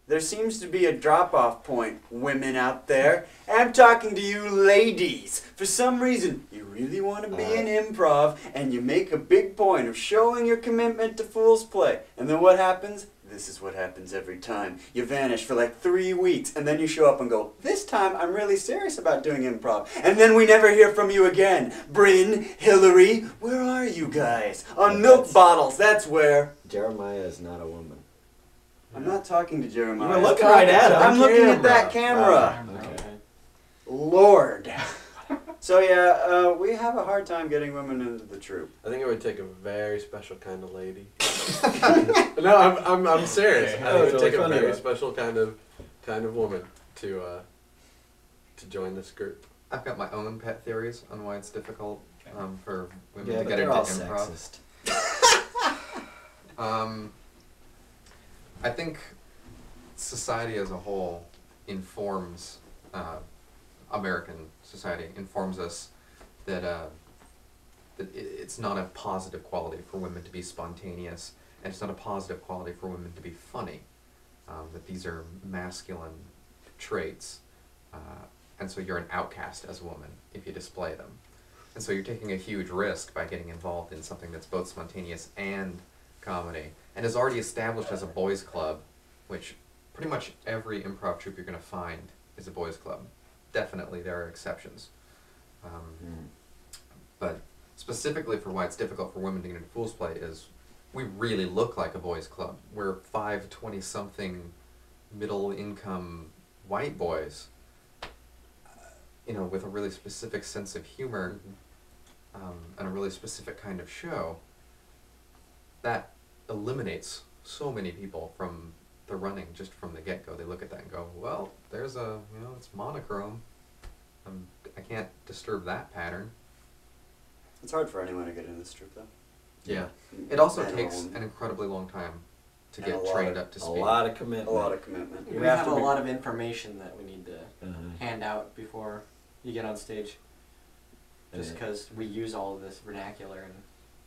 there seems to be a drop-off point, women out there. And I'm talking to you ladies. For some reason, you really want to be in improv, and you make a big point of showing your commitment to fool's play. And then what happens? This is what happens every time. You vanish for like 3 weeks, and then you show up and go, this time I'm really serious about doing improv. And then we never hear from you again. Bryn, Hilary, where are you guys? On milk bottles, that's where. Jeremiah is not a woman. I'm not talking to Jeremiah. You were looking right at him. I'm looking at that camera. Okay. Lord. So yeah, we have a hard time getting women into the troupe. I think it would take a very special kind of lady. No, I'm serious. I think it would take a very special kind of woman to join this group. I've got my own pet theories on why it's difficult for women Yeah, to but get they're into all improv. sexist. I think society as a whole informs, American society informs us that, that it's not a positive quality for women to be spontaneous, and it's not a positive quality for women to be funny. That these are masculine traits, and so you're an outcast as a woman if you display them. And so you're taking a huge risk by getting involved in something that's both spontaneous and comedy, and is already established as a boys' club, which pretty much every improv troupe you're going to find is a boys' club. Definitely there are exceptions. But specifically for why it's difficult for women to get into fool's play is we really look like a boys' club. We're 20-something middle-income white boys, you know, with a really specific sense of humor and a really specific kind of show. That eliminates so many people from the running just from the get-go. They look at that and go, well, there's a, you know, it's monochrome. I can't disturb that pattern. It's hard for anyone to get into this troupe, though. Yeah. It also And takes an incredibly long time to And get a lot trained of- up to A speed. lot of commitment. A lot of commitment. We have a lot of information that we need to Uh-huh. hand out before you get on stage. Just because we use all of this vernacular and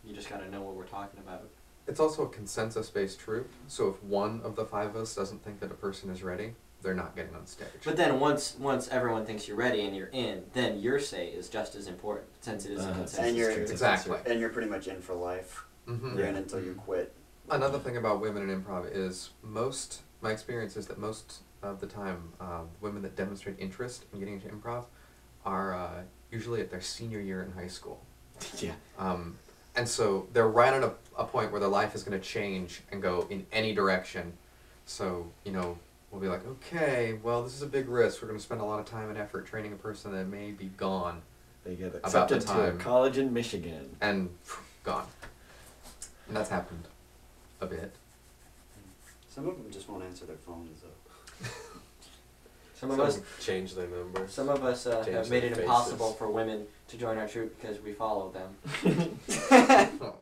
you just got to know what we're talking about. It's also a consensus-based troupe, so if one of the five of us doesn't think that a person is ready, they're not getting on stage. But then once everyone thinks you're ready and you're in, then your say is just as important since it is a consensus. And you're troupe. Exactly. And you're pretty much in for life. You're in until you quit. Another thing about women in improv is my experience is that most of the time, women that demonstrate interest in getting into improv are usually at their senior year in high school. Yeah. And so they're right at a point where their life is going to change and go in any direction. So, you know, we'll be like, okay, well, this is a big risk. We're going to spend a lot of time and effort training a person that may be gone. They get About the accepted to a time. college in Michigan. And gone. And that's happened a bit. Some of them just won't answer their phones, though. Some of us change their number. Some of us Change have made their it impossible faces. for women to join our troupe because we follow them.